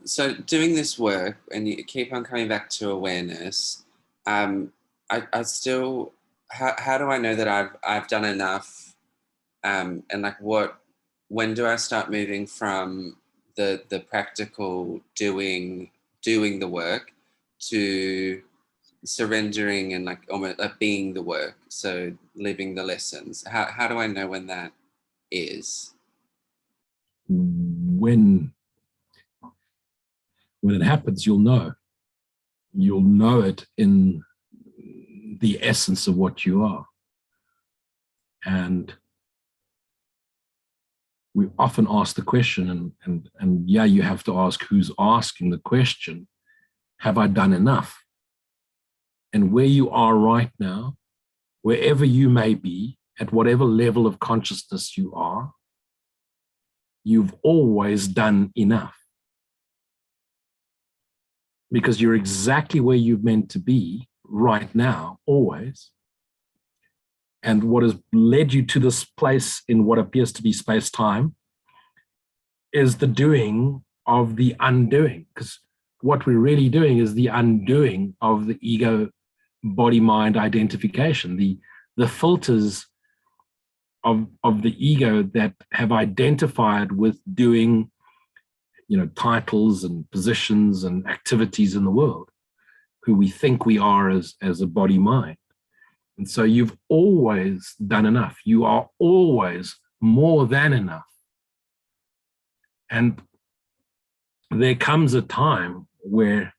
So doing this work and you keep on coming back to awareness, I still, how do I know that I've done enough? And like when do I start moving from the practical doing the work to surrendering and like almost like being the work, so living the lessons? How do I know when that is? When it happens, you'll know it in the essence of what you are. And we often ask the question, and yeah, you have to ask who's asking the question, have I done enough? And where you are right now, wherever you may be, at whatever level of consciousness you are, you've always done enough. Because you're exactly where you're meant to be right now, always. And what has led you to this place in what appears to be space-time is the doing of the undoing. Because what we're really doing is the undoing of the ego body-mind identification, the filters of the ego that have identified with doing, titles and positions and activities in the world, who we think we are as a body-mind. And so you've always done enough. You are always more than enough. And there comes a time where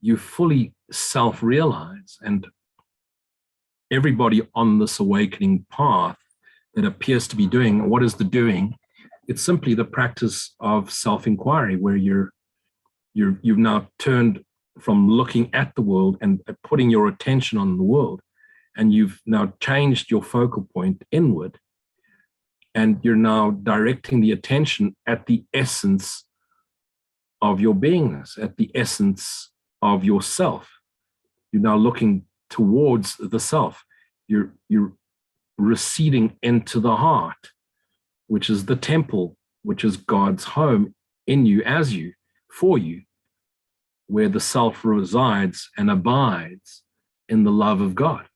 you fully self-realize, and everybody on this awakening path that appears to be doing, what is the doing? It's simply the practice of self-inquiry, where you've now turned from looking at the world and putting your attention on the world, and you've now changed your focal point inward, and you're now directing the attention at the essence of your beingness, at the essence of yourself. You're now looking towards the self. You're receding into the heart, which is the temple, which is God's home in you, as you, for you, where the self resides and abides in the love of God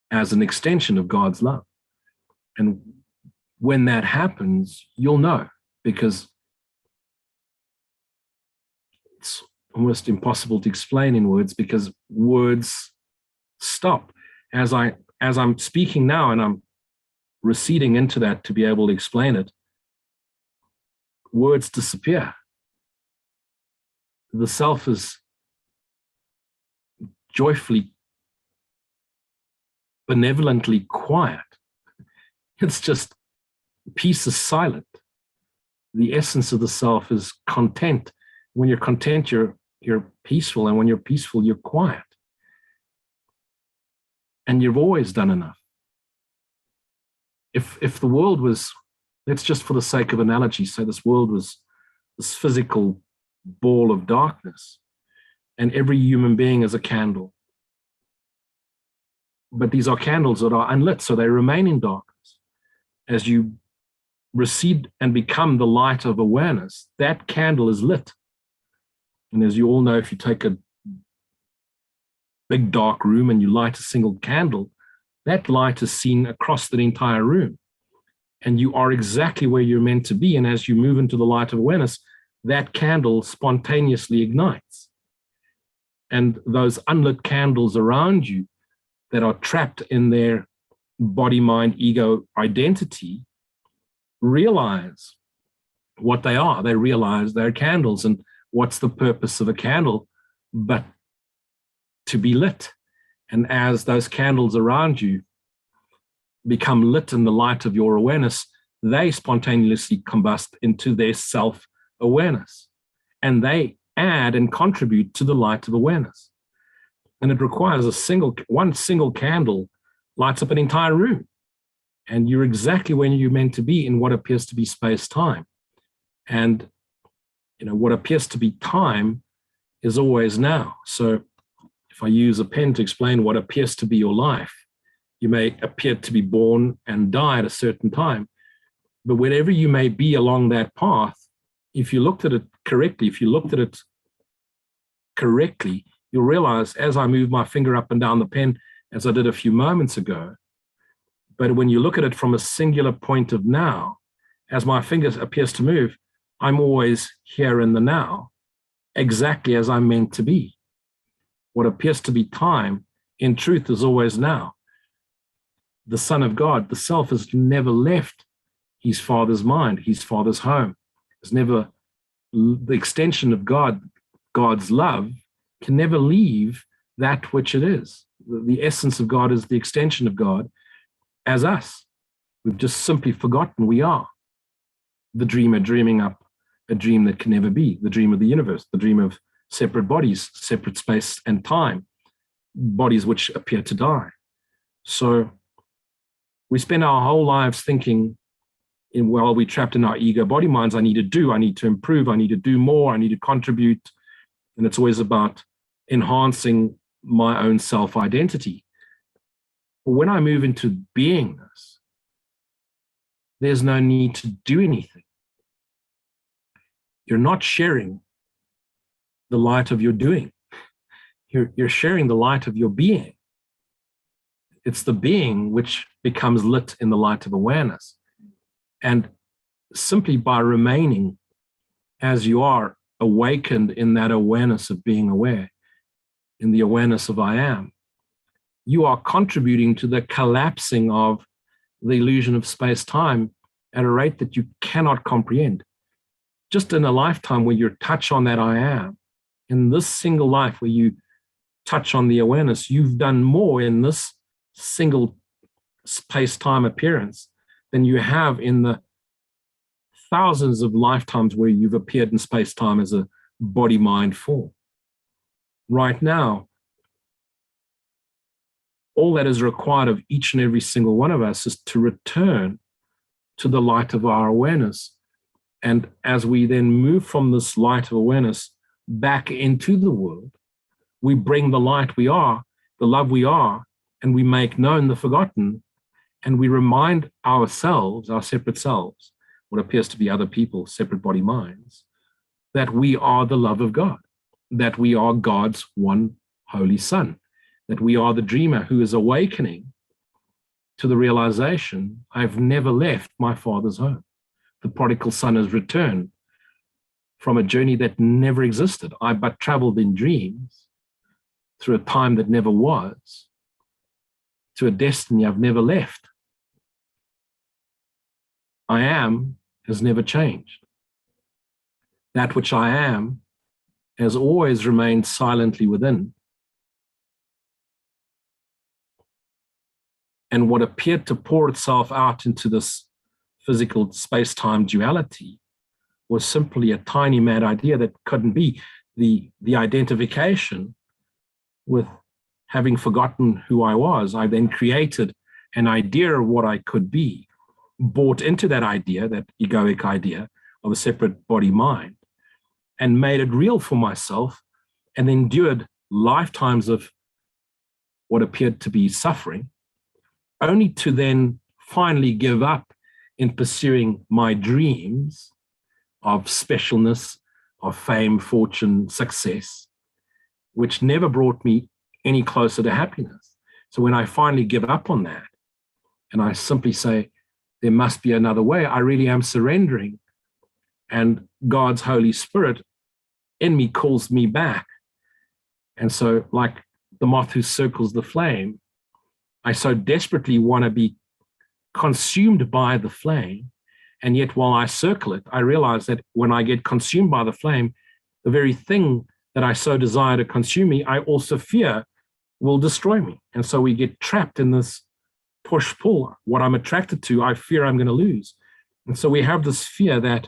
as an extension of God's love. And when that happens, you'll know, because it's almost impossible to explain in words, because words stop. As I'm speaking now and I'm receding into that to be able to explain it, words disappear. The self is joyfully, benevolently quiet. It's just, peace is silent. The essence of the self is content. When you're content, you're peaceful, and when you're peaceful, you're quiet. And you've always done enough. If the world was, let's just for the sake of analogy say this world was this physical ball of darkness, and every human being is a candle. But these are candles that are unlit, so they remain in darkness. As you recede and become the light of awareness, that candle is lit. And as you all know, if you take a big dark room and you light a single candle, that light is seen across the entire room. And you are exactly where you're meant to be. And as you move into the light of awareness, that candle spontaneously ignites. And those unlit candles around you that are trapped in their body, mind, ego identity realize what they are. They realize they're candles. And what's the purpose of a candle but to be lit? And as those candles around you become lit in the light of your awareness, they spontaneously combust into their self-awareness. And they add and contribute to the light of awareness. And it requires one single candle lights up an entire room. And you're exactly where you're meant to be in what appears to be space-time. And what appears to be time is always now. So if I use a pen to explain what appears to be your life, you may appear to be born and die at a certain time. But wherever you may be along that path, if you looked at it correctly, you'll realize as I move my finger up and down the pen, as I did a few moments ago, but when you look at it from a singular point of now, as my finger appears to move, I'm always here in the now, exactly as I'm meant to be. What appears to be time, in truth, is always now. The Son of God, the self, has never left his Father's mind, his Father's home. It's never, the extension of God, God's love, can never leave that which it is. The essence of God is the extension of God as us. We've just simply forgotten we are the dreamer dreaming up a dream that can never be, the dream of the universe, the dream of separate bodies, separate space and time, bodies which appear to die. So we spend our whole lives thinking, while we're trapped in our ego body minds, I need to improve, I need to do more, I need to contribute. And it's always about enhancing my own self-identity. But when I move into beingness, there's no need to do anything. You're not sharing the light of your doing. You're sharing the light of your being. It's the being which becomes lit in the light of awareness. And simply by remaining as you are, awakened in that awareness of being aware, in the awareness of I am, you are contributing to the collapsing of the illusion of space-time at a rate that you cannot comprehend. Just in a lifetime where you touch on that I am, in this single life where you touch on the awareness, you've done more in this single space-time appearance than you have in the thousands of lifetimes where you've appeared in space-time as a body-mind form. Right now, all that is required of each and every single one of us is to return to the light of our awareness. And as we then move from this light of awareness back into the world, we bring the light we are, the love we are, and we make known the forgotten, and we remind ourselves, our separate selves, what appears to be other people, separate body minds, that we are the love of God, that we are God's one holy Son, that we are the dreamer who is awakening to the realization, I've never left my Father's home. The prodigal son has returned from a journey that never existed. I but traveled in dreams through a time that never was, to a destiny I've never left. I am has never changed. That which I am has always remained silently within. And what appeared to pour itself out into this physical space-time duality was simply a tiny mad idea that couldn't be. The identification with having forgotten who I was, I then created an idea of what I could be, bought into that idea, that egoic idea of a separate body-mind, and made it real for myself, and endured lifetimes of what appeared to be suffering, only to then finally give up in pursuing my dreams of specialness, of fame, fortune, success, which never brought me any closer to happiness. So when I finally give up on that, and I simply say, there must be another way, I really am surrendering. And God's Holy Spirit in me calls me back. And so, like the moth who circles the flame, I so desperately want to be consumed by the flame. And yet while I circle it, I realize that when I get consumed by the flame, the very thing that I so desire to consume me, I also fear will destroy me. And so we get trapped in this push-pull. What I'm attracted to, I fear I'm going to lose. And so we have this fear that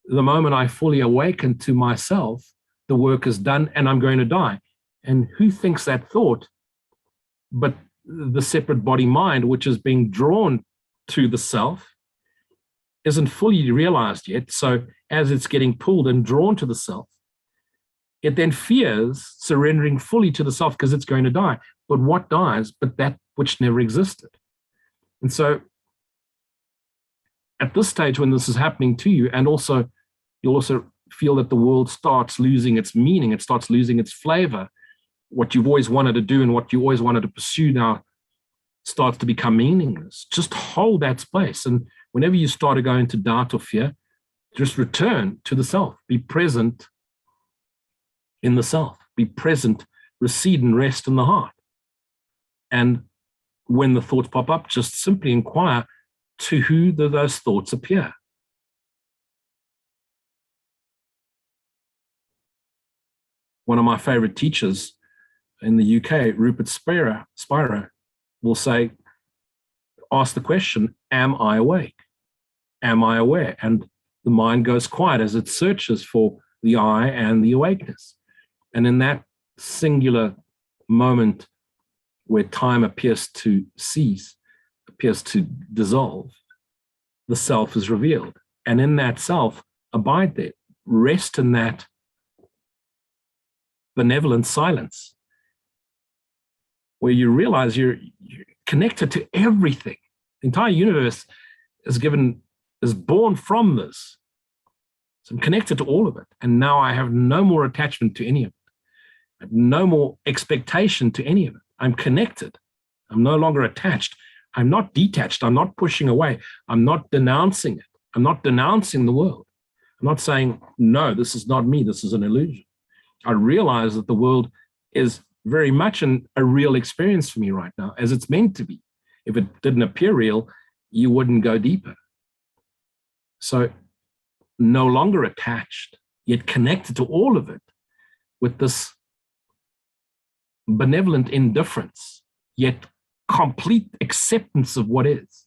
the moment I fully awaken to myself, the work is done and I'm going to die. And who thinks that thought? But the separate body mind, which is being drawn to the self, isn't fully realized yet. So as it's getting pulled and drawn to the self, it then fears surrendering fully to the self because it's going to die. But what dies but that which never existed? And so at this stage when this is happening to you, and also you'll also feel that the world starts losing its meaning. It starts losing its flavor. What you've always wanted to do and what you always wanted to pursue now starts to become meaningless. Just hold that space. And whenever you start to go into doubt or fear, just return to the self. Be present in the self. Be present, recede and rest in the heart. And when the thoughts pop up, just simply inquire to who do those thoughts appear. One of my favorite teachers in the UK, Rupert Spira, will say, ask the question, am I awake? Am I aware? And the mind goes quiet as it searches for the I and the awakeness. And in that singular moment where time appears to cease, appears to dissolve, the self is revealed. And in that self, abide there, rest in that benevolent silence, where you realize you're connected to everything. The entire universe is born from this. So I'm connected to all of it. And now I have no more attachment to any of it. I have no more expectation to any of it. I'm connected. I'm no longer attached. I'm not detached. I'm not pushing away. I'm not denouncing it. I'm not denouncing the world. I'm not saying, no, this is not me. This is an illusion. I realize that the world is very much a real experience for me right now, as it's meant to be. If it didn't appear real, you wouldn't go deeper. So no longer attached, yet connected to all of it with this benevolent indifference, yet complete acceptance of what is.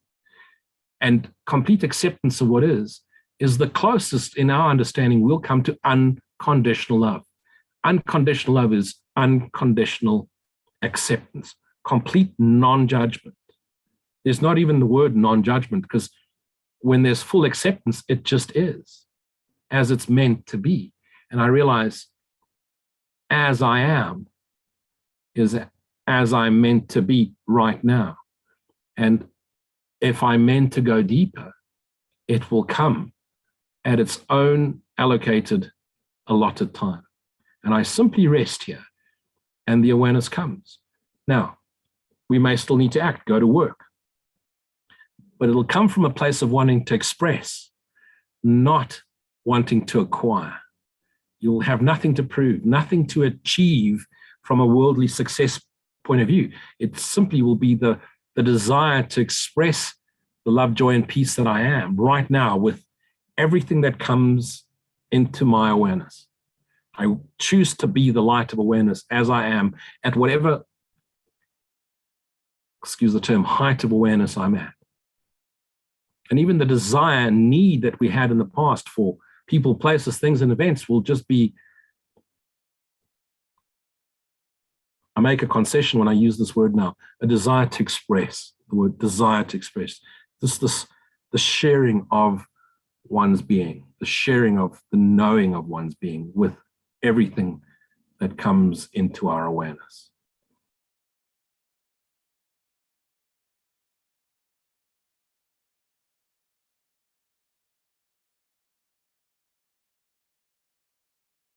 And complete acceptance of what is the closest in our understanding we'll come to unconditional love. Unconditional love is unconditional acceptance, complete non-judgment. There's not even the word non-judgment, because when there's full acceptance, it just is as it's meant to be. And I realize as I am is as I'm meant to be right now. And if I'm meant to go deeper, it will come at its own allocated, allotted time. And I simply rest here, and the awareness comes. Now, we may still need to act, go to work, but it'll come from a place of wanting to express, not wanting to acquire. You'll have nothing to prove, nothing to achieve from a worldly success point of view. It simply will be the desire to express the love, joy, and peace that I am right now with everything that comes into my awareness. I choose to be the light of awareness as I am at whatever, excuse the term, height of awareness I'm at. And even the desire and need that we had in the past for people, places, things, and events will just be, I make a concession when I use this word now, a desire to express, the word desire to express. The sharing of one's being, the sharing of the knowing of one's being with everything that comes into our awareness.